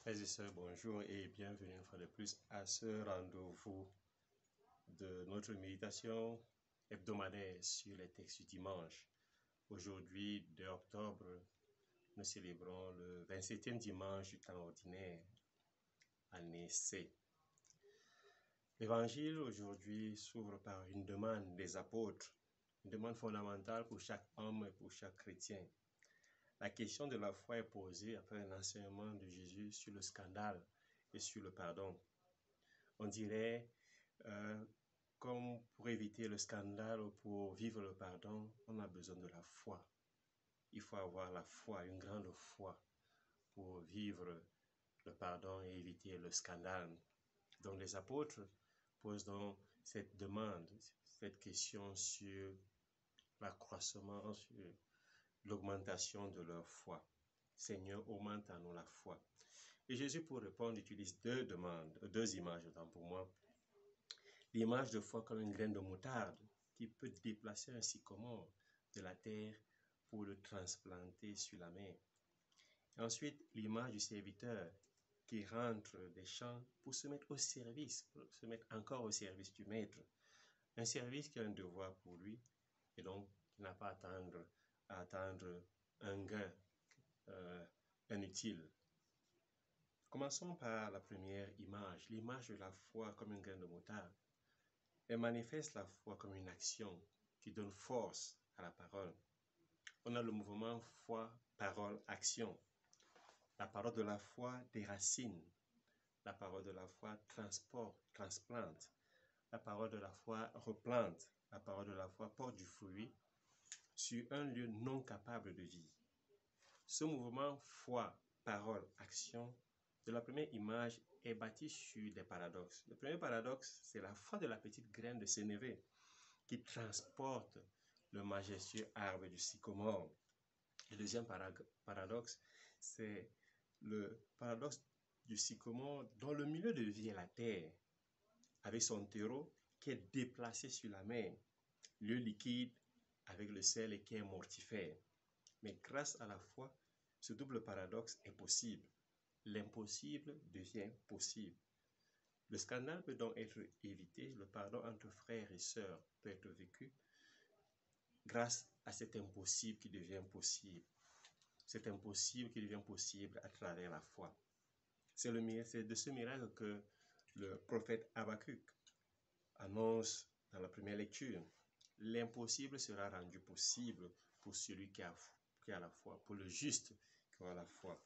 Frères et sœurs, bonjour et bienvenue une fois de plus à ce rendez-vous de notre méditation hebdomadaire sur les textes du dimanche. Aujourd'hui, 2 octobre, nous célébrons le 27e dimanche du temps ordinaire, année C. L'évangile aujourd'hui s'ouvre par une demande des apôtres, une demande fondamentale pour chaque homme et pour chaque chrétien. La question de la foi est posée après un enseignement de Jésus sur le scandale et sur le pardon. On dirait, comme pour éviter le scandale ou pour vivre le pardon, on a besoin de la foi. Il faut avoir la foi, une grande foi, pour vivre le pardon et éviter le scandale. Donc les apôtres posent donc cette demande, cette question sur l'accroissement, sur l'augmentation de leur foi. Seigneur, augmente en nous la foi. Et Jésus, pour répondre, utilise deux images, autant pour moi. L'image de foi comme une graine de moutarde qui peut déplacer un sycomore de la terre pour le transplanter sur la mer. Et ensuite, l'image du serviteur qui rentre des champs pour se mettre au service, pour se mettre encore au service du maître. Un service qui a un devoir pour lui et donc qui n'a pas à attendre un gain inutile. Commençons par la première image, l'image de la foi comme une graine de moutarde. Elle manifeste la foi comme une action qui donne force à la parole. On a le mouvement foi, parole, action. La parole de la foi déracine. La parole de la foi transplante. La parole de la foi replante. La parole de la foi porte du fruit sur un lieu non capable de vie. Ce mouvement foi, parole, action de la première image est bâti sur des paradoxes. Le premier paradoxe, c'est la foi de la petite graine de sénévé qui transporte le majestueux arbre du sycomore. Le deuxième paradoxe, c'est le paradoxe du sycomore dont le milieu de vie est la terre, avec son terreau qui est déplacé sur la mer, lieu liquide avec le sel et qui est mortifère. Mais grâce à la foi, ce double paradoxe est possible. L'impossible devient possible. Le scandale peut donc être évité, le pardon entre frères et sœurs peut être vécu grâce à cet impossible qui devient possible. Cet impossible qui devient possible à travers la foi. C'est de ce miracle que le prophète Habakkuk annonce dans la première lecture. L'impossible sera rendu possible pour celui qui a la foi, pour le juste qui a la foi.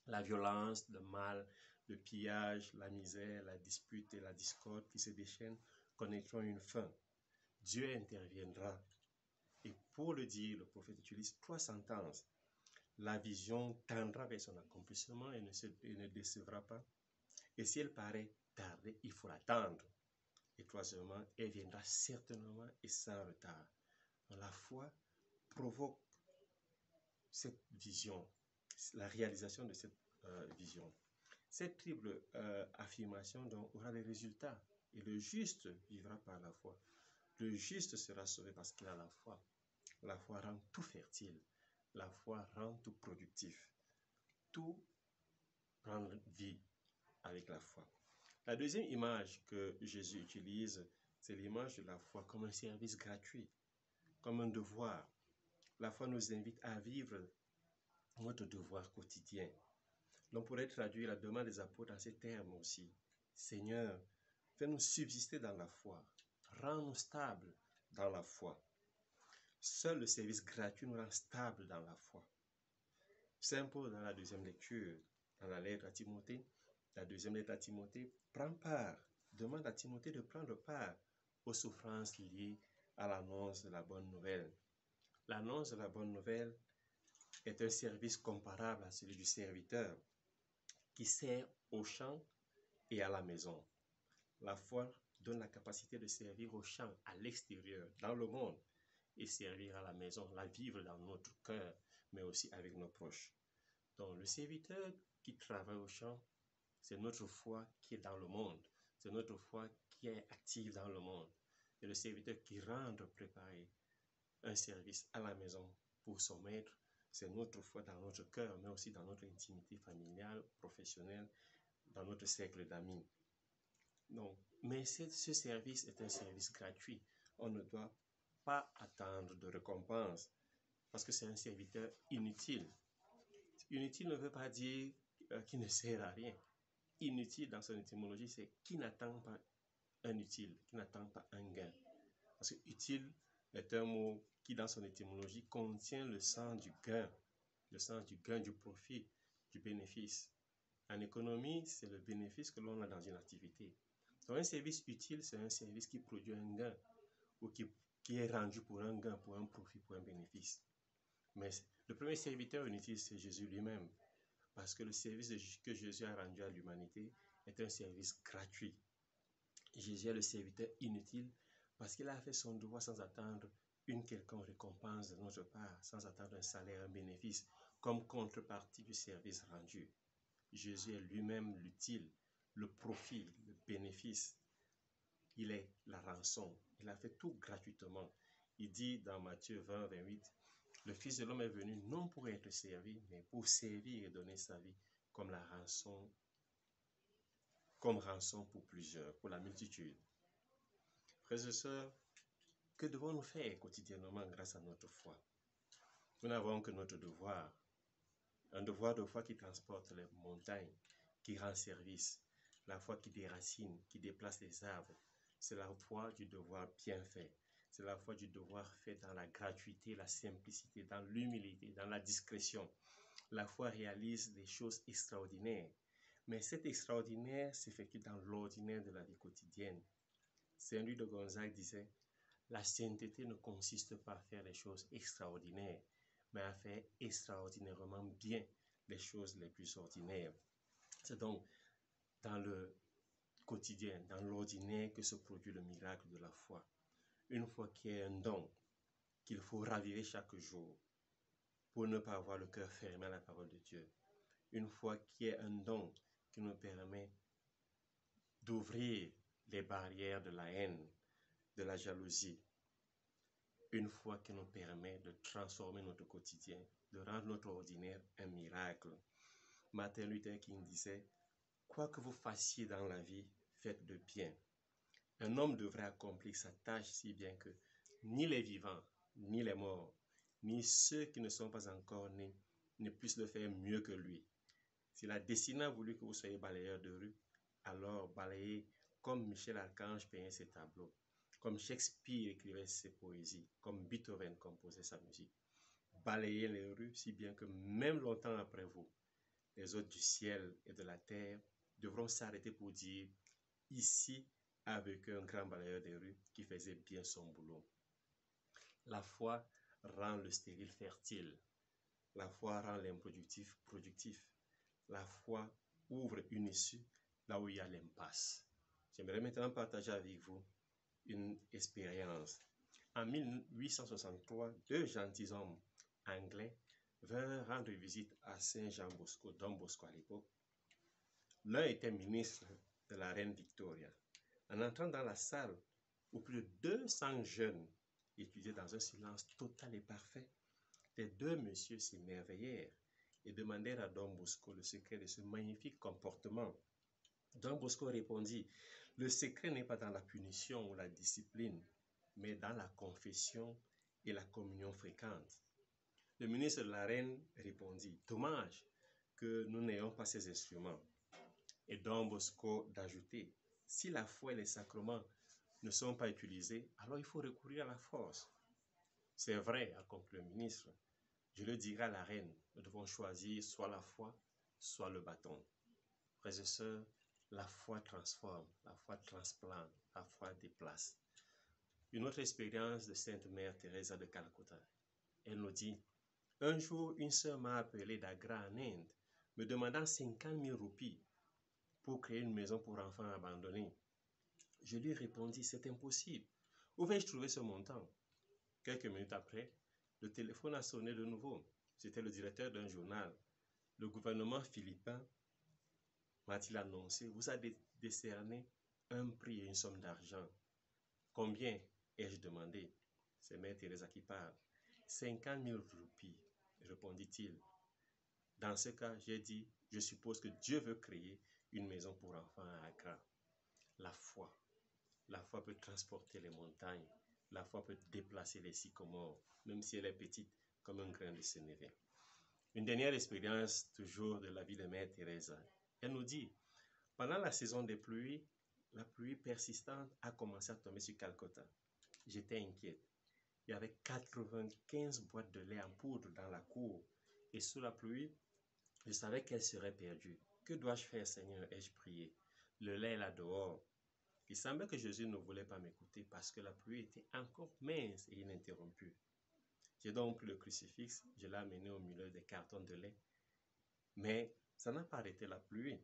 La violence, le mal, le pillage, la misère, la dispute et la discorde qui se déchaînent connaîtront une fin. Dieu interviendra. Et pour le dire, le prophète utilise 3 sentences. La vision tendra vers son accomplissement et ne décevra pas. Et si elle paraît tarder, il faut l'attendre. Et troisièmement, elle viendra certainement et sans retard. La foi provoque cette vision, la réalisation de cette vision. Cette triple affirmation donc aura des résultats. Et le juste vivra par la foi. Le juste sera sauvé parce qu'il a la foi. La foi rend tout fertile. La foi rend tout productif. Tout prend vie avec la foi. La deuxième image que Jésus utilise, c'est l'image de la foi comme un service gratuit, comme un devoir. La foi nous invite à vivre notre devoir quotidien. L'on pourrait traduire la demande des apôtres en ces termes aussi. Seigneur, fais-nous subsister dans la foi. Rends-nous stables dans la foi. Seul le service gratuit nous rend stables dans la foi. Saint Paul, dans la deuxième lecture, dans la lettre à Timothée, la deuxième lettre à Timothée, prend part, demande à Timothée de prendre part aux souffrances liées à l'annonce de la bonne nouvelle. L'annonce de la bonne nouvelle est un service comparable à celui du serviteur qui sert au champ et à la maison. La foi donne la capacité de servir au champ, à l'extérieur, dans le monde, et servir à la maison, la vivre dans notre cœur, mais aussi avec nos proches. Donc, le serviteur qui travaille au champ, c'est notre foi qui est dans le monde. C'est notre foi qui est active dans le monde. Et le serviteur qui rend préparé un service à la maison pour son maître, c'est notre foi dans notre cœur, mais aussi dans notre intimité familiale, professionnelle, dans notre cercle d'amis. Donc, mais ce service est un service gratuit. On ne doit pas attendre de récompense parce que c'est un serviteur inutile. Inutile ne veut pas dire qui ne sert à rien. Inutile dans son étymologie, c'est qui n'attend pas un utile, qui n'attend pas un gain. Parce que utile est un mot qui, dans son étymologie, contient le sens du gain, du profit, du bénéfice. En économie, c'est le bénéfice que l'on a dans une activité. Donc, un service utile, c'est un service qui produit un gain ou qui est rendu pour un gain, pour un profit, pour un bénéfice. Mais le premier serviteur inutile, c'est Jésus lui-même. Parce que le service que Jésus a rendu à l'humanité est un service gratuit. Jésus est le serviteur inutile parce qu'il a fait son devoir sans attendre une quelconque récompense de notre part, sans attendre un salaire, un bénéfice, comme contrepartie du service rendu. Jésus est lui-même l'utile, le profit, le bénéfice. Il est la rançon. Il a fait tout gratuitement. Il dit dans Matthieu 20, 28, le Fils de l'homme est venu non pour être servi, mais pour servir et donner sa vie comme rançon pour plusieurs, pour la multitude. Frères et sœurs, que devons-nous faire quotidiennement grâce à notre foi? Nous n'avons que notre devoir, un devoir de foi qui transporte les montagnes, qui rend service, la foi qui déracine, qui déplace les arbres. C'est la foi du devoir bien fait. C'est la foi du devoir fait dans la gratuité, la simplicité, dans l'humilité, dans la discrétion. La foi réalise des choses extraordinaires. Mais cet extraordinaire s'effectue dans l'ordinaire de la vie quotidienne. Saint-Louis de Gonzague disait, la sainteté ne consiste pas à faire les choses extraordinaires, mais à faire extraordinairement bien les choses les plus ordinaires. C'est donc dans le quotidien, dans l'ordinaire que se produit le miracle de la foi. Une foi qui est un don, qu'il faut raviver chaque jour pour ne pas avoir le cœur fermé à la parole de Dieu. Une foi qui est un don qui nous permet d'ouvrir les barrières de la haine, de la jalousie. Une foi qui nous permet de transformer notre quotidien, de rendre notre ordinaire un miracle. Martin Luther King disait, quoi que vous fassiez dans la vie, faites de bien. Un homme devrait accomplir sa tâche si bien que ni les vivants, ni les morts, ni ceux qui ne sont pas encore nés ne puissent le faire mieux que lui. Si la destinée a voulu que vous soyez balayeur de rue, alors balayez comme Michel Archange peignait ses tableaux, comme Shakespeare écrivait ses poésies, comme Beethoven composait sa musique. Balayez les rues si bien que même longtemps après vous, les hôtes du ciel et de la terre devront s'arrêter pour dire « Ici a vécu un grand balayeur des rues qui faisait bien son boulot ». La foi rend le stérile fertile. La foi rend l'improductif productif. La foi ouvre une issue là où il y a l'impasse. J'aimerais maintenant partager avec vous une expérience. En 1863, deux gentilshommes anglais vinrent rendre visite à Saint-Jean Bosco, Don Bosco à l'époque. L'un était ministre de la reine Victoria. En entrant dans la salle où plus de 200 jeunes étudiaient dans un silence total et parfait, les deux messieurs s'émerveillèrent et demandèrent à Don Bosco le secret de ce magnifique comportement. Don Bosco répondit, le secret n'est pas dans la punition ou la discipline, mais dans la confession et la communion fréquente. Le ministre de la reine répondit, dommage que nous n'ayons pas ces instruments. Et Don Bosco d'ajouter, si la foi et les sacrements ne sont pas utilisés, alors il faut recourir à la force. C'est vrai, a conclu le ministre. Je le dirai à la reine, nous devons choisir soit la foi, soit le bâton. Frères et sœurs, la foi transforme, la foi transplante, la foi déplace. Une autre expérience de Sainte Mère Teresa de Calcutta. Elle nous dit, un jour, une sœur m'a appelé d'Agra en Inde, me demandant 50 000 roupies pour créer une maison pour enfants abandonnés. Je lui répondis, c'est impossible. Où vais-je trouver ce montant? Quelques minutes après, le téléphone a sonné de nouveau. C'était le directeur d'un journal. Le gouvernement philippin m'a-t-il annoncé, vous a décerné un prix et une somme d'argent. Combien ai-je demandé? C'est Mère Teresa qui parle. 50 000 roupies. répondit-il. Dans ce cas, j'ai dit, je suppose que Dieu veut créer une maison pour enfants à Accra. La foi peut transporter les montagnes. La foi peut déplacer les sycomores, même si elle est petite comme un grain de sénévé. Une dernière expérience, toujours de la vie de Mère Teresa. Elle nous dit, pendant la saison des pluies, la pluie persistante a commencé à tomber sur Calcutta. J'étais inquiète. Il y avait 95 boîtes de lait en poudre dans la cour. Et sous la pluie, je savais qu'elle serait perdue. Que dois-je faire, Seigneur? Ai-je prié. Le lait est là dehors. Il semblait que Jésus ne voulait pas m'écouter parce que la pluie était encore mince et ininterrompue. J'ai donc pris le crucifix, je l'ai amené au milieu des cartons de lait. Mais ça n'a pas arrêté la pluie.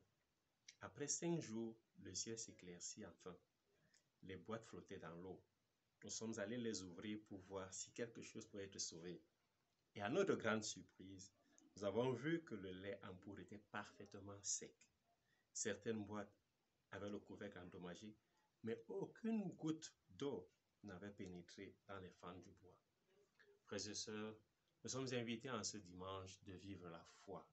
Après 5 jours, le ciel s'éclaircit enfin. Les boîtes flottaient dans l'eau. Nous sommes allés les ouvrir pour voir si quelque chose pouvait être sauvé. Et à notre grande surprise, nous avons vu que le lait en poudre était parfaitement sec. Certaines boîtes avaient le couvercle endommagé, mais aucune goutte d'eau n'avait pénétré dans les fentes du bois. Frères et sœurs, nous sommes invités en ce dimanche de vivre la foi,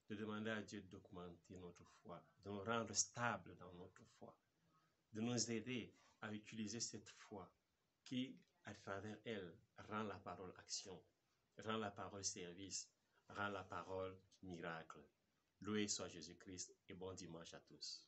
de demander à Dieu d'augmenter notre foi, de nous rendre stables dans notre foi, de nous aider à utiliser cette foi qui, à travers elle, rend la parole action, rend la parole service, rend la parole miracle. Loué soit Jésus-Christ et bon dimanche à tous.